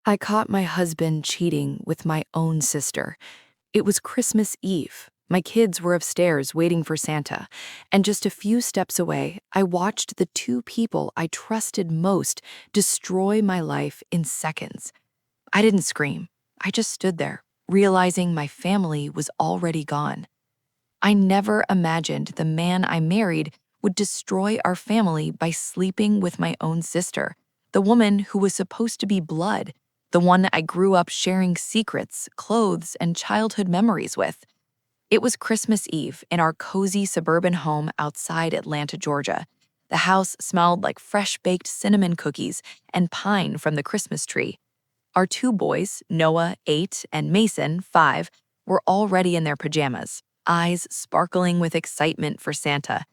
I caught my husband cheating with my own sister. It was Christmas Eve. My kids were upstairs waiting for Santa, and just a few steps away, I watched the two people I trusted most destroy my life in seconds. I didn't scream. I just stood there, realizing my family was already gone. I never imagined the man I married would destroy our family by sleeping with my own sister, the woman who was supposed to be blood, the one I grew up sharing secrets, clothes, and childhood memories with. It was Christmas Eve in our cozy suburban home outside Atlanta, Georgia. The house smelled like fresh-baked cinnamon cookies and pine from the Christmas tree. Our two boys, Noah, 8, and Mason, 5, were already in their pajamas, eyes sparkling with excitement for Santa.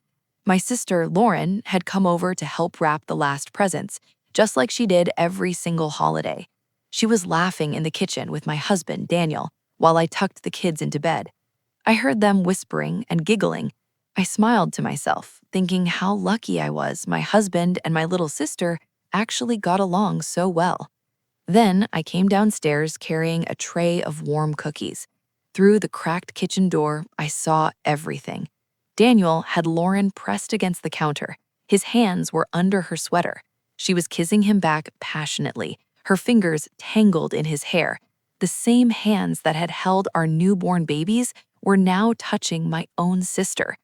My sister, Lauren, had come over to help wrap the last presents, just like she did every single holiday. She was laughing in the kitchen with my husband, Daniel, while I tucked the kids into bed. I heard them whispering and giggling. I smiled to myself, thinking how lucky I was my husband and my little sister actually got along so well. Then I came downstairs carrying a tray of warm cookies. Through the cracked kitchen door, I saw everything. Daniel had Lauren pressed against the counter. His hands were under her sweater. She was kissing him back passionately, her fingers tangled in his hair. The same hands that had held our newborn babies were now touching my own sister.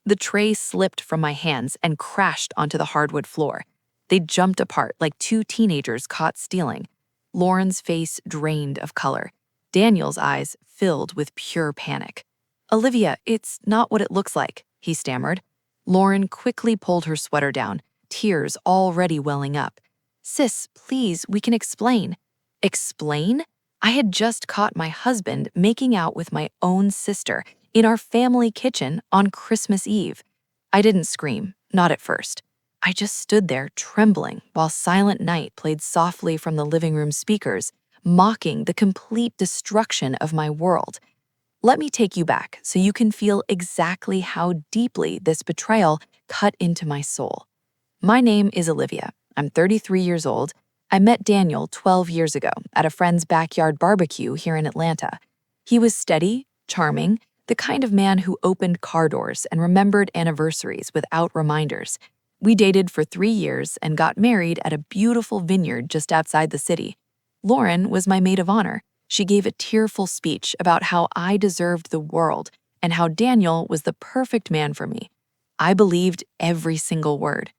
The tray slipped from my hands and crashed onto the hardwood floor. They jumped apart like two teenagers caught stealing. Lauren's face drained of color. Daniel's eyes filled with pure panic. "Olivia, it's not what it looks like," he stammered. Lauren quickly pulled her sweater down, tears already welling up. "Sis, please, we can explain." Explain? I had just caught my husband making out with my own sister in our family kitchen on Christmas Eve. I didn't scream, not at first. I just stood there trembling while Silent Night played softly from the living room speakers, mocking the complete destruction of my world. Let me take you back so you can feel exactly how deeply this betrayal cut into my soul. My name is Olivia. I'm 33 years old. I met Daniel 12 years ago at a friend's backyard barbecue here in Atlanta. He was steady, charming, the kind of man who opened car doors and remembered anniversaries without reminders. We dated for 3 years and got married at a beautiful vineyard just outside the city. Lauren was my maid of honor. She gave a tearful speech about how I deserved the world and how Daniel was the perfect man for me. I believed every single word.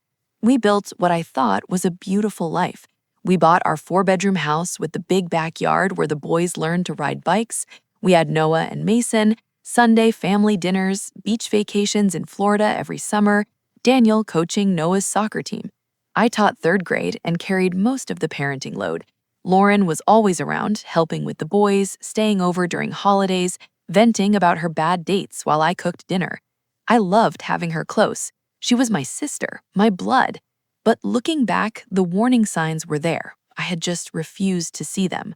We built what I thought was a beautiful life. We bought our 4-bedroom house with the big backyard where the boys learned to ride bikes. We had Noah and Mason, Sunday family dinners, beach vacations in Florida every summer, Daniel coaching Noah's soccer team. I taught 3rd grade and carried most of the parenting load. Lauren was always around, helping with the boys, staying over during holidays, venting about her bad dates while I cooked dinner. I loved having her close. She was my sister, my blood. But looking back, the warning signs were there. I had just refused to see them.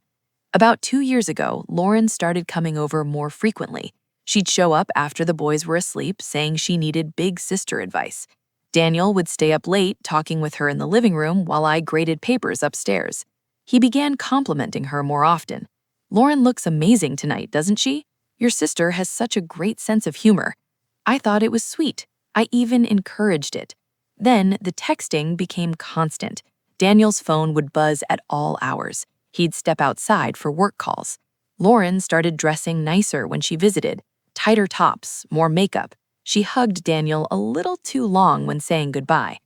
About 2 years ago, Lauren started coming over more frequently. She'd show up after the boys were asleep, saying she needed big sister advice. Daniel would stay up late talking with her in the living room while I graded papers upstairs. He began complimenting her more often. "Lauren looks amazing tonight, doesn't she? Your sister has such a great sense of humor." I thought it was sweet. I even encouraged it. Then the texting became constant. Daniel's phone would buzz at all hours. He'd step outside for work calls. Lauren started dressing nicer when she visited. Tighter tops, more makeup. She hugged Daniel a little too long when saying goodbye.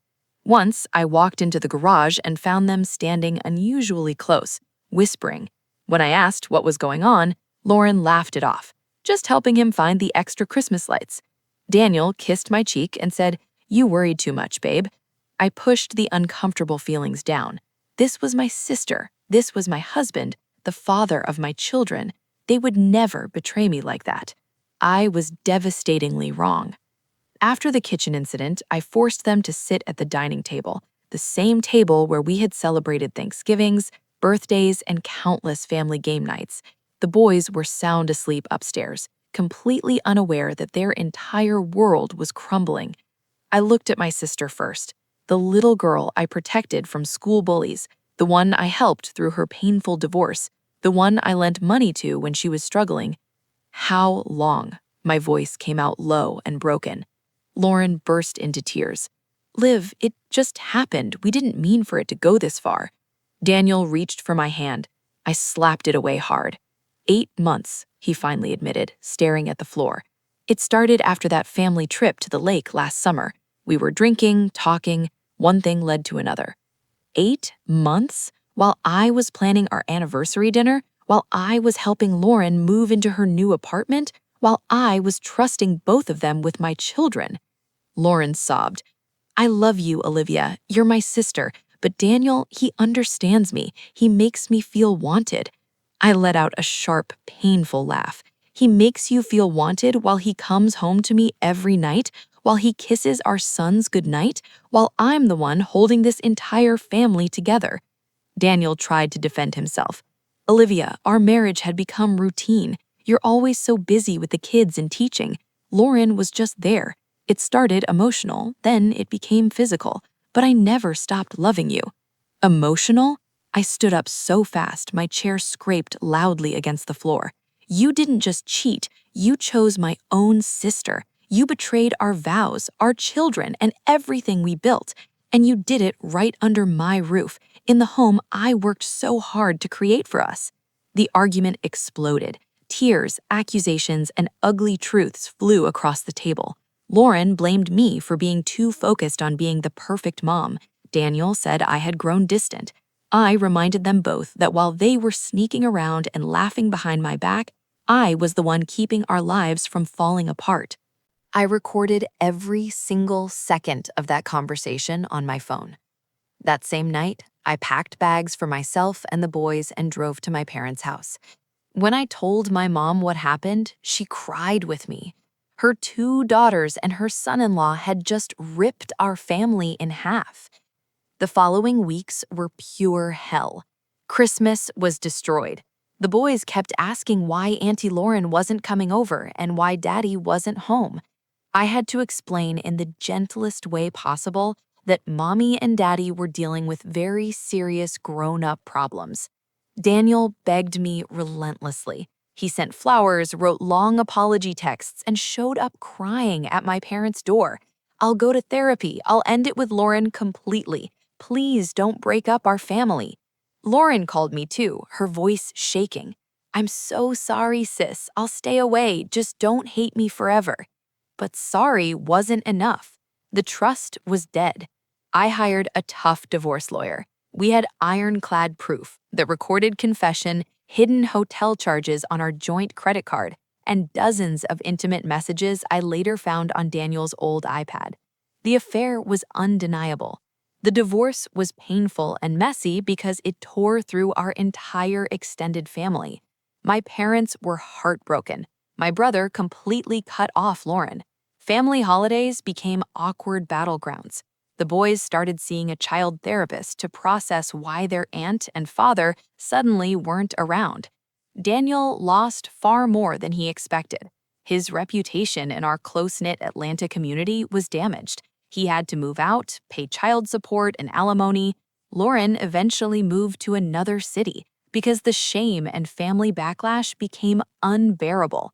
Once, I walked into the garage and found them standing unusually close, whispering. When I asked what was going on, Lauren laughed it off, just helping him find the extra Christmas lights. Daniel kissed my cheek and said, "You worried too much, babe." I pushed the uncomfortable feelings down. This was my sister. This was my husband, the father of my children. They would never betray me like that. I was devastatingly wrong. After the kitchen incident, I forced them to sit at the dining table, the same table where we had celebrated Thanksgivings, birthdays, and countless family game nights. The boys were sound asleep upstairs, completely unaware that their entire world was crumbling. I looked at my sister first, the little girl I protected from school bullies, the one I helped through her painful divorce, the one I lent money to when she was struggling. How long? My voice came out low and broken. Lauren burst into tears. Liv, it just happened. We didn't mean for it to go this far. Daniel reached for my hand. I slapped it away hard. 8 months, he finally admitted, staring at the floor. It started after that family trip to the lake last summer. We were drinking, talking, one thing led to another. 8 months? While I was planning our anniversary dinner, while I was helping Lauren move into her new apartment, while I was trusting both of them with my children. Lauren sobbed. I love you, Olivia. You're my sister. But Daniel, he understands me. He makes me feel wanted. I let out a sharp, painful laugh. He makes you feel wanted while he comes home to me every night, while he kisses our sons goodnight, while I'm the one holding this entire family together. Daniel tried to defend himself. Olivia, our marriage had become routine. You're always so busy with the kids and teaching. Lauren was just there. It started emotional, then it became physical, but I never stopped loving you. Emotional? I stood up so fast, my chair scraped loudly against the floor. You didn't just cheat, you chose my own sister. You betrayed our vows, our children, and everything we built. And you did it right under my roof, in the home I worked so hard to create for us. The argument exploded. Tears, accusations, and ugly truths flew across the table. Lauren blamed me for being too focused on being the perfect mom. Daniel said I had grown distant. I reminded them both that while they were sneaking around and laughing behind my back, I was the one keeping our lives from falling apart. I recorded every single second of that conversation on my phone. That same night, I packed bags for myself and the boys and drove to my parents' house. When I told my mom what happened, she cried with me. Her 2 daughters and her son-in-law had just ripped our family in half. The following weeks were pure hell. Christmas was destroyed. The boys kept asking why Auntie Lauren wasn't coming over and why Daddy wasn't home. I had to explain in the gentlest way possible that Mommy and Daddy were dealing with very serious grown-up problems. Daniel begged me relentlessly. He sent flowers, wrote long apology texts, and showed up crying at my parents' door. I'll go to therapy. I'll end it with Lauren completely. Please don't break up our family. Lauren called me too, her voice shaking. I'm so sorry, sis. I'll stay away. Just don't hate me forever. But sorry wasn't enough. The trust was dead. I hired a tough divorce lawyer. We had ironclad proof, the recorded confession, hidden hotel charges on our joint credit card, and dozens of intimate messages I later found on Daniel's old iPad. The affair was undeniable. The divorce was painful and messy because it tore through our entire extended family. My parents were heartbroken. My brother completely cut off Lauren. Family holidays became awkward battlegrounds. The boys started seeing a child therapist to process why their aunt and father suddenly weren't around. Daniel lost far more than he expected. His reputation in our close-knit Atlanta community was damaged. He had to move out, pay child support and alimony. Lauren eventually moved to another city because the shame and family backlash became unbearable.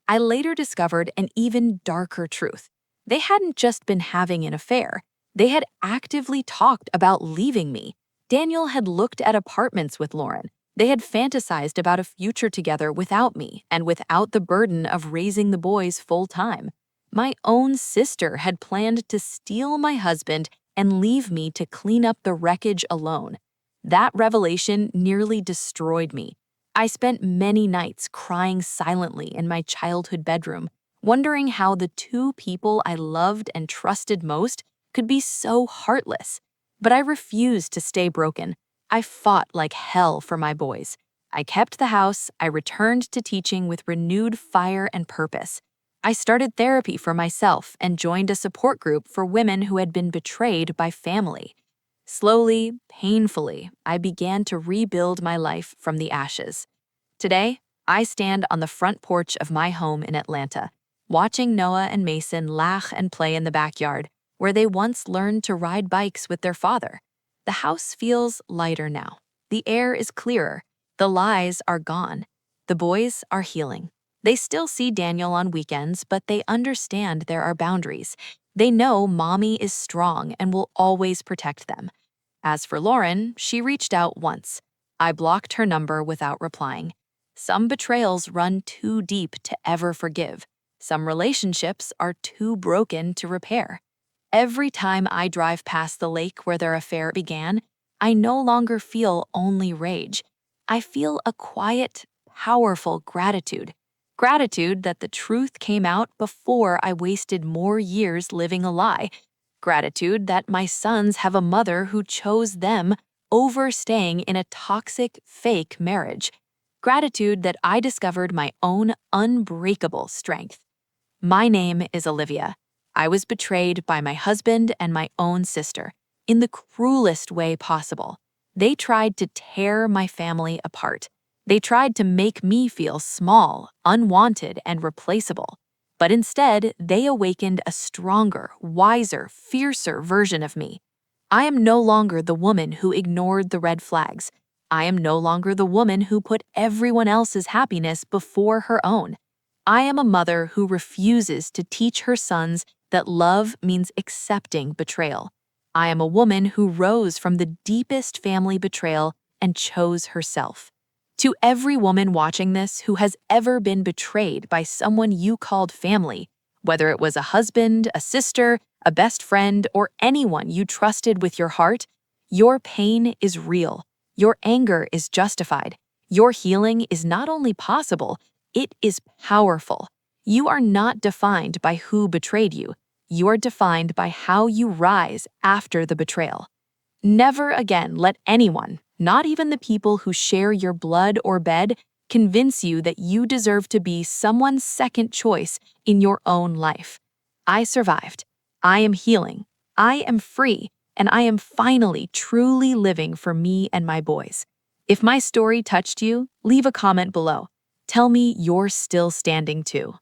I later discovered an even darker truth. They hadn't just been having an affair. They had actively talked about leaving me. Daniel had looked at apartments with Lauren. They had fantasized about a future together without me and without the burden of raising the boys full-time. My own sister had planned to steal my husband and leave me to clean up the wreckage alone. That revelation nearly destroyed me. I spent many nights crying silently in my childhood bedroom, wondering how the 2 people I loved and trusted most could be so heartless. But I refused to stay broken. I fought like hell for my boys. I kept the house. I returned to teaching with renewed fire and purpose. I started therapy for myself and joined a support group for women who had been betrayed by family. Slowly, painfully, I began to rebuild my life from the ashes. Today, I stand on the front porch of my home in Atlanta, watching Noah and Mason laugh and play in the backyard, where they once learned to ride bikes with their father. The house feels lighter now. The air is clearer. The lies are gone. The boys are healing. They still see Daniel on weekends, but they understand there are boundaries. They know mommy is strong and will always protect them. As for Lauren, she reached out once. I blocked her number without replying. Some betrayals run too deep to ever forgive. Some relationships are too broken to repair. Every time I drive past the lake where their affair began, I no longer feel only rage. I feel a quiet, powerful gratitude. Gratitude that the truth came out before I wasted more years living a lie. Gratitude that my sons have a mother who chose them over staying in a toxic, fake marriage. Gratitude that I discovered my own unbreakable strength. My name is Olivia. I was betrayed by my husband and my own sister in the cruelest way possible. They tried to tear my family apart. They tried to make me feel small, unwanted, and replaceable. But instead, they awakened a stronger, wiser, fiercer version of me. I am no longer the woman who ignored the red flags. I am no longer the woman who put everyone else's happiness before her own. I am a mother who refuses to teach her sons that love means accepting betrayal. I am a woman who rose from the deepest family betrayal and chose herself. To every woman watching this who has ever been betrayed by someone you called family, whether it was a husband, a sister, a best friend, or anyone you trusted with your heart, your pain is real. Your anger is justified. Your healing is not only possible, it is powerful. You are not defined by who betrayed you. You are defined by how you rise after the betrayal. Never again let anyone, not even the people who share your blood or bed, convince you that you deserve to be someone's second choice in your own life. I survived. I am healing. I am free. And I am finally truly living for me and my boys. If my story touched you, leave a comment below. Tell me you're still standing too.